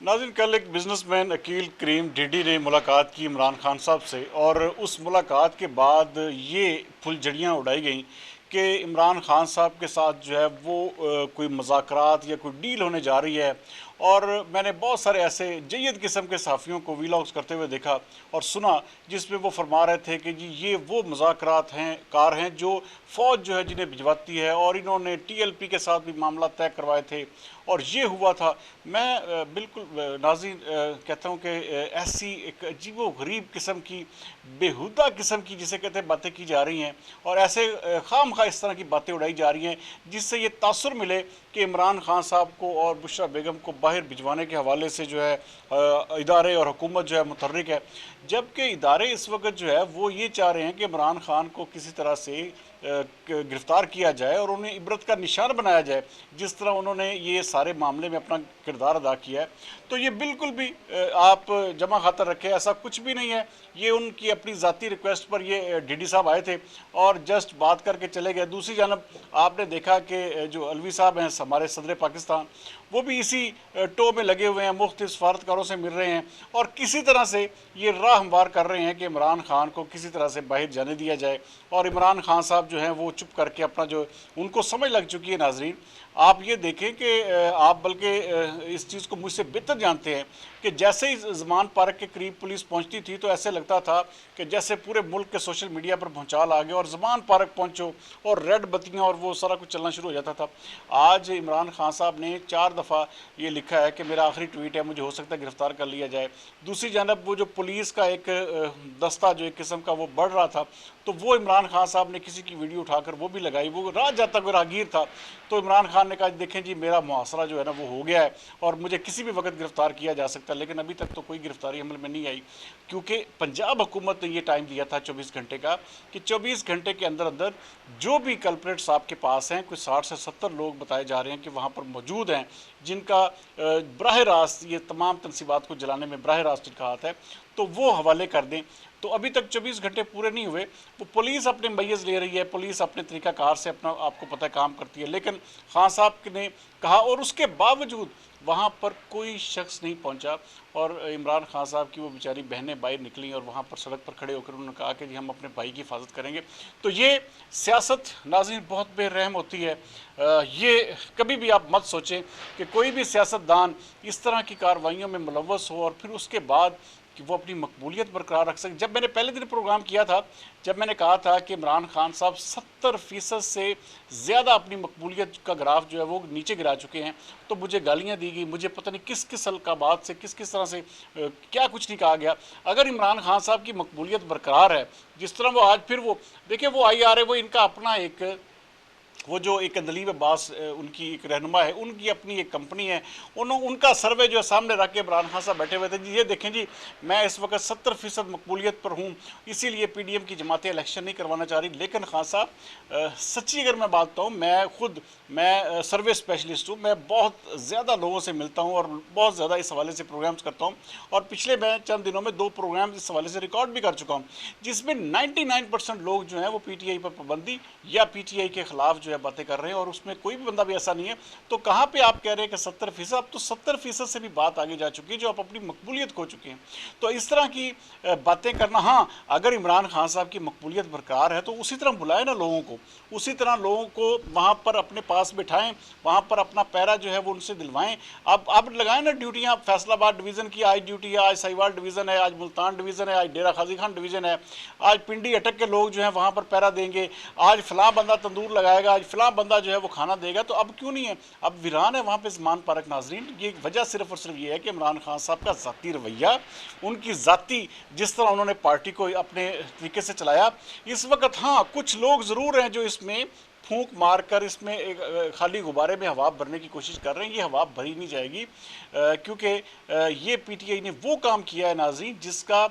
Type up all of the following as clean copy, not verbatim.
नाज़रीन, कल एक बिजनेसमैन अकील करीम ढिड्डी ने मुलाकात की इमरान खान साहब से, और उस मुलाकात के बाद ये फुलझड़ियाँ उड़ाई गईं कि इमरान खान साहब के साथ जो है वो कोई मुज़ाकरात या कोई डील होने जा रही है। और मैंने बहुत सारे ऐसे जय्यद किस्म के सहाफ़ियों को वीलॉग्स करते हुए देखा और सुना जिसमें वो फरमा रहे थे कि जी ये वो मुज़ाकरात हैं कार हैं जो फ़ौज जो है जिन्हें भिजवाती है, और इन्होंने TLP के साथ भी मामला तय करवाए थे और ये हुआ था। मैं बिल्कुल नाज़रीन कहता हूँ कि ऐसी एक अजीबो गरीब किस्म की बेहुदा किस्म की जिसे कहते हैं बातें की जा रही हैं, और ऐसे खाम खा इस तरह की बातें उड़ाई जा रही हैं जिससे ये तासुर मिले कि इमरान खान साहब को और बुशरा बेगम को बाहर भिजवाने के हवाले से जो है इदारे और हुकूमत जो है मुतहर्रिक है। जबकि इदारे इस वक्त जो है वो ये चाह रहे हैं कि इमरान खान को किसी तरह से गिरफ़्तार किया जाए और उन्हें इबरत का निशान बनाया जाए, जिस तरह उन्होंने ये सारे मामले में अपना किरदार अदा किया है। तो ये बिल्कुल भी आप जमा खातर रखें, ऐसा कुछ भी नहीं है। ये उनकी अपनी ज़ाती रिक्वेस्ट पर ये ढिड्डी साहब आए थे और जस्ट बात करके चले गए। दूसरी जानब आपने देखा कि जो अलवी साहब हैं हमारे सदर पाकिस्तान, वो भी इसी टो में लगे हुए हैं, मुख्तलिफ सफारतकारों से मिल रहे हैं और किसी तरह से ये राह हमवार कर रहे हैं कि इमरान खान को किसी तरह से बाहर जाने दिया जाए। और इमरान खान साहब जो हैं वो चुप करके अपना जो उनको समझ लग चुकी है। नाजरीन, आप ये देखें कि आप बल्कि इस चीज़ को मुझसे बेहतर जानते हैं कि जैसे ही ज़मान पार्क के करीब पुलिस पहुंचती थी तो ऐसे लगता था कि जैसे पूरे मुल्क के सोशल मीडिया पर भूचाल आ गया और ज़मान पार्क पहुंचो और रेड बत्तियां और वो सारा कुछ चलना शुरू हो जाता था। आज इमरान खान साहब ने 4 दफ़ा ये लिखा है कि मेरा आखिरी ट्वीट है, मुझे हो सकता है गिरफ़्तार कर लिया जाए। दूसरी जानब वो जो पुलिस का एक दस्ता जो एक किस्म का वो बढ़ रहा था, तो वो इमरान खान साहब ने किसी की वीडियो उठाकर वो भी लगाई। वो राह जाता कोई राहगीर था, तो इमरान खान ने कहा देखें जी मेरा मुहासरा जो है ना वो हो गया है और मुझे किसी भी वक्त गिरफ़्तार किया जा सकता है। लेकिन अभी तक तो कोई गिरफ़्तारी अमल में नहीं आई, क्योंकि पंजाब हुकूमत ने ये टाइम दिया था 24 घंटे का कि 24 घंटे के अंदर अंदर जो भी कल्प्रेट्स आपके पास हैं, कुछ 60 से 70 लोग बताए जा रहे हैं कि वहाँ पर मौजूद हैं जिनका बराह रास्त ये तमाम तनसीबात को जलाने में बराह रास्त इनका हाथ है, तो वो हवाले कर दें। तो अभी तक 24 घंटे पूरे नहीं हुए, वो पुलिस अपने मैयज़ ले रही है, पुलिस अपने तरीक़ाकार से अपना आपको पता है काम करती है। लेकिन खान साहब ने कहा और उसके बावजूद वहाँ पर कोई शख्स नहीं पहुँचा, और इमरान खान साहब की वो बेचारी बहनें बाहर निकली और वहाँ पर सड़क पर खड़े होकर उन्होंने कहा कि जी हम अपने भाई की हिफाजत करेंगे। तो ये सियासत नाज़रीन बहुत बेरहम होती है। ये कभी भी आप मत सोचें कि कोई भी सियासतदान इस तरह की कार्रवाइयों में मुलव्वस हो और फिर उसके बाद कि वो अपनी मकबूलियत बरकरार रख सके। जब मैंने पहले दिन प्रोग्राम किया था, जब मैंने कहा था कि इमरान खान साहब 70% से ज़्यादा अपनी मकबूलियत का ग्राफ जो है वो नीचे गिरा चुके हैं, तो मुझे गालियाँ दी गई, मुझे पता नहीं किस किस अलकाबात से किस किस तरह से क्या कुछ नहीं कहा गया। अगर इमरान खान साहब की मकबूलियत बरकरार है, जिस तरह वो आज फिर वो देखिए वो IRA वो इनका अपना एक वो जो एक दलीब अब्बास उनकी एक रहनुमा है, उनकी अपनी एक कंपनी है, उनका सर्वे जो है सामने रख के इमरान खान साहब बैठे हुए थे जी ये देखें जी मैं इस वक्त 70% मकबूलियत पर हूँ, इसीलिए PDM की जमातें इलेक्शन नहीं करवाना चाह रही। लेकिन खान साहब सच्ची अगर मैं बात बताऊँ, मैं सर्वे स्पेशलिस्ट हूँ, मैं बहुत ज़्यादा लोगों से मिलता हूँ और बहुत ज़्यादा इस हवाले से प्रोग्राम्स करता हूँ, और पिछले मैं चंद दिनों में 2 प्रोग्राम इस हवाले से रिकॉर्ड भी कर चुका हूँ, जिसमें 99% लोग जो हैं वो PTI पर पाबंदी या PTI के ख़िलाफ़ जो है बातें कर रहे हैं, और उसमें कोई भी बंदा भी ऐसा नहीं है। तो कहाँ पे आप कह रहे हैं कि 70%? अब तो 70% से भी बात आगे जा चुकी है, जो आप अपनी मकबूलियत खो चुके हैं। तो इस तरह की बातें करना, हाँ अगर इमरान खान साहब की मकबूलियत बरकरार है तो उसी तरह बुलाएं ना लोगों को, उसी तरह लोगों को वहाँ पर अपने पास बिठाएं, वहाँ पर अपना पैरा जो है वो उनसे दिलवाएं। अब लगाएं ना ड्यूटियाँ, फैसलाबाद डिवीज़न की आज ड्यूटी है, आज साहिवाल डिवीज़न है, आज मुल्तान डिवीज़न है, आज डेरा गाजी खान डिवीज़न है, आज पिंडी अटक के लोग जो हैं वहाँ पर पैरा देंगे, आज फ़लाँ बंदा तंदूर लगाएगा, आज फ़लाँ बंदा जो है वो खाना देगा। तो अब क्यों नहीं है? अब वीरान है वहाँ पे ज़मान पार्क। नाजरीन, ये वजह सिर्फ और सिर्फ ये है कि इमरान खान साहब का ज़ाती रवैया, उनकी ज़ाती जिस तरह उन्होंने पार्टी को अपने तरीके से चलाया। इस वक्त हाँ कुछ लोग ज़रूर हैं जो इसमें फूंक मार कर इसमें एक खाली गुब्बारे में हवा भरने की कोशिश कर रहे हैं। ये हवा भरी नहीं जाएगी, क्योंकि ये PTI ने वो काम किया है नाज़रीन जिसका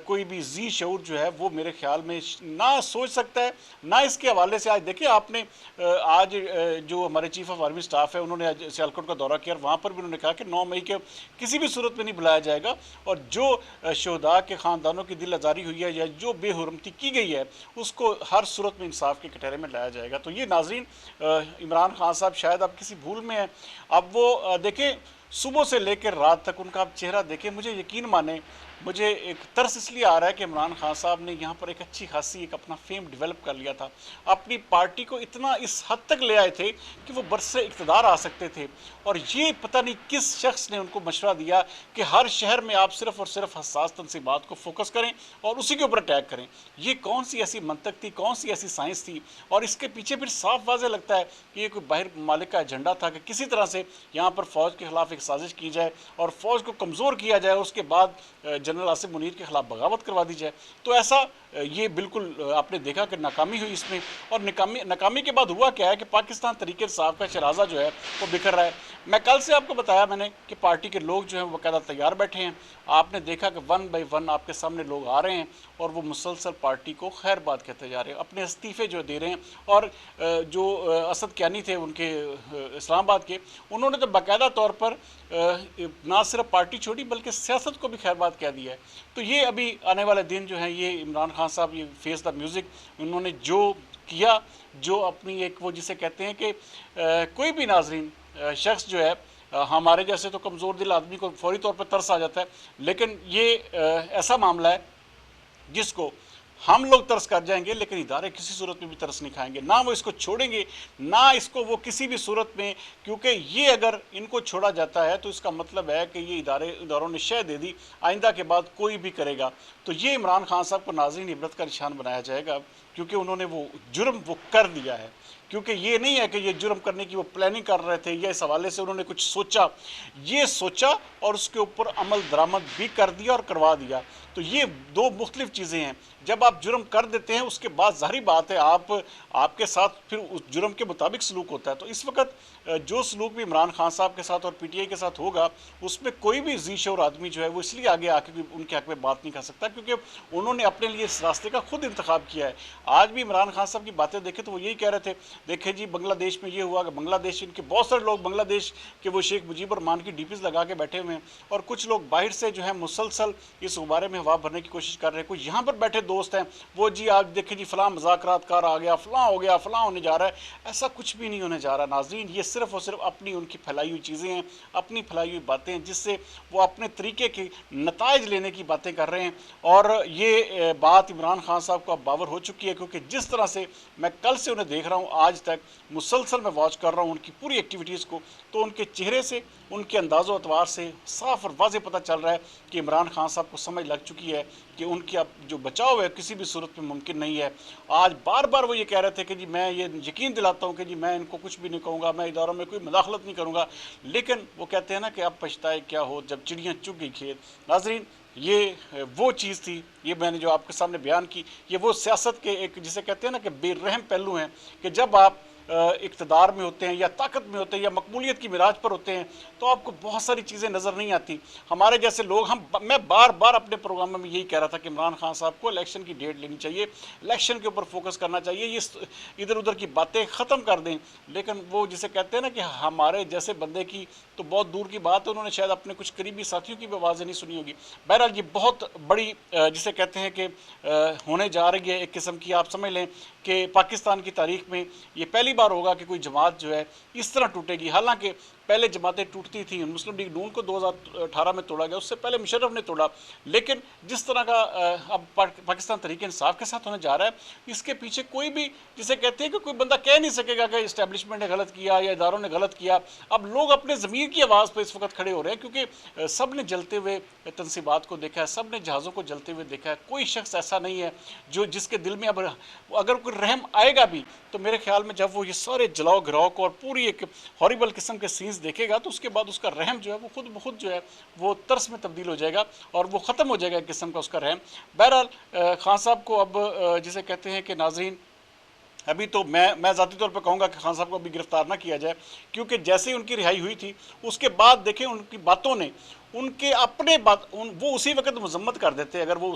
कोई भी जी शऊर जो है वो मेरे ख्याल में ना सोच सकता है, ना इसके हवाले से। आज देखिए आपने आज जो हमारे चीफ ऑफ आर्मी स्टाफ है उन्होंने आज सियालकोट का दौरा किया, वहाँ पर भी उन्होंने कहा कि 9 मई के किसी भी सूरत में नहीं बुलाया जाएगा, और जो शहदा के ख़ानदानों की दिल आज़ारी हुई है या जो बेहुरमती की गई है उसको हर सूरत में इंसाफ के कटहरे में लाया जाएगा। तो ये नाज़रीन इमरान खान साहब शायद अब किसी भूल में है। अब वो देखें सुबह से लेकर रात तक उनका आप चेहरा देखें, मुझे यकीन माने, मुझे एक तरस इसलिए आ रहा है कि इमरान खान साहब ने यहाँ पर एक अच्छी खासी एक अपना फेम डेवलप कर लिया था। अपनी पार्टी को इतना इस हद तक ले आए थे कि वो बरसे इक़्तिदार आ सकते थे, और ये पता नहीं किस शख्स ने उनको मशवरा दिया कि हर शहर में आप सिर्फ और सिर्फ हसास तनसीबात को फोकस करें और उसी के ऊपर अटैक करें। ये कौन सी ऐसी मंतक थी, कौन सी ऐसी साइंस थी? और इसके पीछे फिर साफ वाज़ेह लगता है कि ये कोई बाहर मालिक का एजेंडा था कि किसी तरह से यहाँ पर फ़ौज के खिलाफ एक साजिश की जाए और फ़ौज को कमज़ोर किया जाए, और उसके बाद जनरल आसिफ मुनीर के खिलाफ बगावत करवा दी जाए। तो ऐसा ये बिल्कुल आपने देखा कि नाकामी हुई इसमें, और नाकामी के बाद हुआ क्या है कि पाकिस्तान तहरीक इंसाफ का शराजा जो है वो बिखर रहा है। मैं कल से आपको बताया मैंने कि पार्टी के लोग जो हैं वो बाकायदा तैयार बैठे हैं। आपने देखा कि वन बाई वन आपके सामने लोग आ रहे हैं और वो मुसलसल पार्टी को खैरबाद कहते जा रहे हैं, अपने इस्तीफ़े जो दे रहे हैं। और जो असद कियानी थे उनके इस्लामाबाद के, उन्होंने तो बाकायदा तौर पर ना सिर्फ पार्टी छोड़ी बल्कि सियासत को भी खैरबाद कह दिया है। तो ये अभी आने वाले दिन जो हैं, ये इमरान खान साहब, ये फेस द म्यूज़िक, उन्होंने जो किया, जो अपनी एक वो जिसे कहते हैं कि कोई भी नाजरीन शख्स जो है, हमारे जैसे तो कमज़ोर दिल आदमी को फौरी तौर पर तरस आ जाता है, लेकिन ये ऐसा मामला है जिसको हम लोग तरस कर जाएंगे, लेकिन इदारे किसी सूरत में भी तरस नहीं खाएंगे, ना वो इसको छोड़ेंगे, ना इसको वो किसी भी सूरत में, क्योंकि ये अगर इनको छोड़ा जाता है तो इसका मतलब है कि ये इदारों ने शह दे दी, आइंदा के बाद कोई भी करेगा तो ये इमरान खान साहब को नाज़रीन इबरत का निशान बनाया जाएगा, क्योंकि उन्होंने वो जुर्म वो कर दिया है। क्योंकि ये नहीं है कि ये जुर्म करने की वो प्लानिंग कर रहे थे या इस हवाले से उन्होंने कुछ सोचा, ये सोचा और उसके ऊपर अमल दरामद भी कर दिया और करवा दिया। तो ये दो मुख्तलिफ चीज़ें हैं। जब आप जुर्म कर देते हैं उसके बाद ज़ाहिर बात है आपके साथ फिर उस जुर्म के मुताबिक सलूक होता है। तो इस वक्त जो सलूक भी इमरान खान साहब के साथ और PTI के साथ होगा, उसमें कोई भी ज़ी शऊर आदमी जो है वो इसलिए आगे आके उनके हक़ में बात नहीं कर सकता, क्योंकि उन्होंने अपने लिए इस रास्ते का खुद इंतखाब किया है। आज भी इमरान खान साहब की बातें देखें तो वो यही कह रहे थे, देखें जी बांग्लादेश में ये हुआ कि बांग्लादेश, इनके बहुत सारे लोग बांग्लादेश के वो शेख मुजीबुर रहमान की DPs लगा के बैठे हुए हैं, और कुछ लोग बाहर से जो है मुसलसल इस गुब्बारे में हवा भरने की कोशिश कर रहे हैं। कुछ यहाँ पर बैठे दोस्त हैं, वो जी आज देखें जी फ़लाँ मुज़ाकरातकार आ गया, फ़लाँ हो गया, फ़लाँ होने जा रहा है। ऐसा कुछ भी नहीं होने जा रहा नाज़रीन। ये सिर्फ़ और सिर्फ अपनी उनकी फैलाई हुई चीज़ें हैं, अपनी फैलाई हुई बातें हैं, जिससे वो अपने तरीके के नताइज लेने की बातें कर रहे हैं। और ये बात इमरान खान साहब को अब बावर हो चुकी है, क्योंकि जिस तरह से मैं कल से उन्हें देख रहा हूँ, आज तक मुसलसल मैं वॉच कर रहा हूँ उनकी पूरी एक्टिविटीज़ को, तो उनके चेहरे से, उनके अंदाज़ो अतवार से साफ़ और वाज़ेह पता चल रहा है कि इमरान खान साहब को समझ लग चुकी है कि उनकी अब जो बचाव है किसी भी सूरत में मुमकिन नहीं है। आज बार बार वो ये कह रहे थे कि जी मैं ये यकीन दिलाता हूँ कि जी मैं इनको कुछ भी नहीं कहूँगा, मैं इदारों में कोई मुदाखलत नहीं करूँगा, लेकिन वो कहते हैं ना कि अब पछताए क्या हो जब चिड़ियाँ चुग गई खेत। नाज़रीन, ये वो चीज़ थी, ये मैंने जो आपके सामने बयान की, ये वो सियासत के एक जिसे कहते हैं ना कि बेरहम पहलू हैं, कि जब आप इक़्तिदार में होते हैं या ताकत में होते हैं या मकबूलियत की मिराज पर होते हैं तो आपको बहुत सारी चीज़ें नज़र नहीं आती। हमारे जैसे लोग, मैं बार बार अपने प्रोग्राम में यही कह रहा था कि इमरान खान साहब को इलेक्शन की डेट लेनी चाहिए, इलेक्शन के ऊपर फोकस करना चाहिए, ये इधर उधर की बातें ख़त्म कर दें। लेकिन वो जिसे कहते हैं ना कि हमारे जैसे बंदे की तो बहुत दूर की बात है, उन्होंने शायद अपने कुछ करीबी साथियों की भी आवाज़ें नहीं सुनी होगी। बहरहाल ये बहुत बड़ी जिसे कहते हैं कि होने जा रही है एक किस्म की, आप समझ लें कि पाकिस्तान की तारीख में ये पहली बार होगा कि कोई जमात जो है इस तरह टूटेगी। हालांकि पहले जमातें टूटती थी, मुस्लिम लीग नून को 2018 में तोड़ा गया, उससे पहले मुशर्रफ ने तोड़ा, लेकिन जिस तरह का अब पाकिस्तान तहरीक इंसाफ के साथ होने जा रहा है, इसके पीछे कोई भी जिसे कहते हैं कि कोई बंदा कह नहीं सकेगा कि इस्टेब्लिशमेंट ने गलत किया या इदारों ने गलत किया। अब लोग अपने ज़मीर की आवाज़ पर इस वक्त खड़े हो रहे हैं, क्योंकि सब ने जलते हुए तनसीबात को देखा है, सब ने जहाज़ों को जलते हुए देखा है। कोई शख्स ऐसा नहीं है जो जिसके दिल में अब अगर कोई रहम आएगा भी, तो मेरे ख्याल में जब वो ये सारे जलाओ गिराओ को और पूरी एक हॉरिबल किस्म के सीन्स देखेगा, तो उसके बाद उसका रहम जो है वो खुद ब खुद जो है वो तरस में तब्दील हो जाएगा और वो ख़त्म हो जाएगा एक किस्म का उसका रहम। बहरहाल खान साहब को अब जिसे कहते हैं कि नाज़रीन, अभी तो मैं ज़ाती तौर पर कहूँगा कि खान साहब को अभी गिरफ़्तार ना किया जाए, क्योंकि जैसे ही उनकी रिहाई हुई थी उसके बाद देखें उनकी बातों ने उनके अपने वो उसी वक्त मजम्मत कर देते अगर वो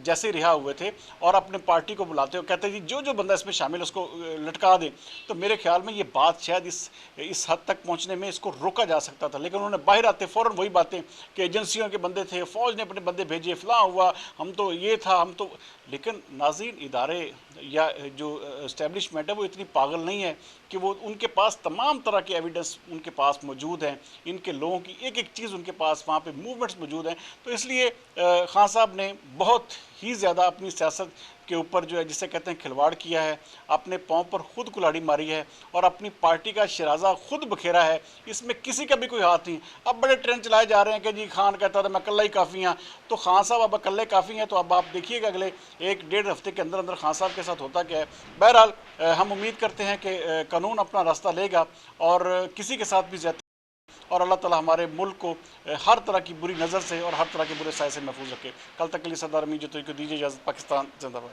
जैसे रिहा हुए थे और अपने पार्टी को बुलाते हो, कहते जी जो बंदा इसमें शामिल है उसको लटका दें। तो मेरे ख्याल में ये बात शायद इस हद तक पहुंचने में इसको रोका जा सकता था, लेकिन उन्होंने बाहर आते फ़ौरन वही बातें कि एजेंसियों के बंदे थे, फ़ौज ने अपने बंदे भेजे, फ़लाँ हुआ, हम तो ये था, हम तो। लेकिन नाज़रीन, इदारे या जो इस्टेब्लिशमेंट है वो इतनी पागल नहीं है کہ وہ ان کے پاس تمام طرح کے ایویڈنس ان کے پاس موجود ہیں، ان کے لوگوں کی ایک ایک چیز ان کے پاس وہاں پہ موومنٹس موجود ہیں. تو اس لیے خان صاحب نے بہت ہی زیادہ اپنی سیاست کے اوپر جو ہے جسے کہتے ہیں کھلواڑ کیا ہے، اپنے پاؤں پر خود کلاڑی ماری ہے اور اپنی پارٹی کا شرازہ خود بکھیرا ہے. اس میں کسی کا بھی کوئی ہاتھ نہیں. اب بڑے ٹرینڈ چلائے جا رہے ہیں کہ جی خان کہتا تھا میں اکلا ہی کافی ہوں، تو خان صاحب اب اکلے کافی ہیں. تو اب آپ دیکھیے گا اگلے 1-1.5 ہفتے کے اندر اندر خان صاحب کے ساتھ ہوتا کیا ہے. بہرحال ہم امید کرتے ہیں کہ قانون اپنا راستہ لے گا اور کسی کے ساتھ بھی زیادتی، اور اللہ تعالی ہمارے ملک کو ہر طرح کی بری نظر سے اور ہر طرح کے برے سائے سے محفوظ رکھے. کل تک کے لیے سردار امین جتوئی کو دیجیے اجازت. پاکستان زندہ باد.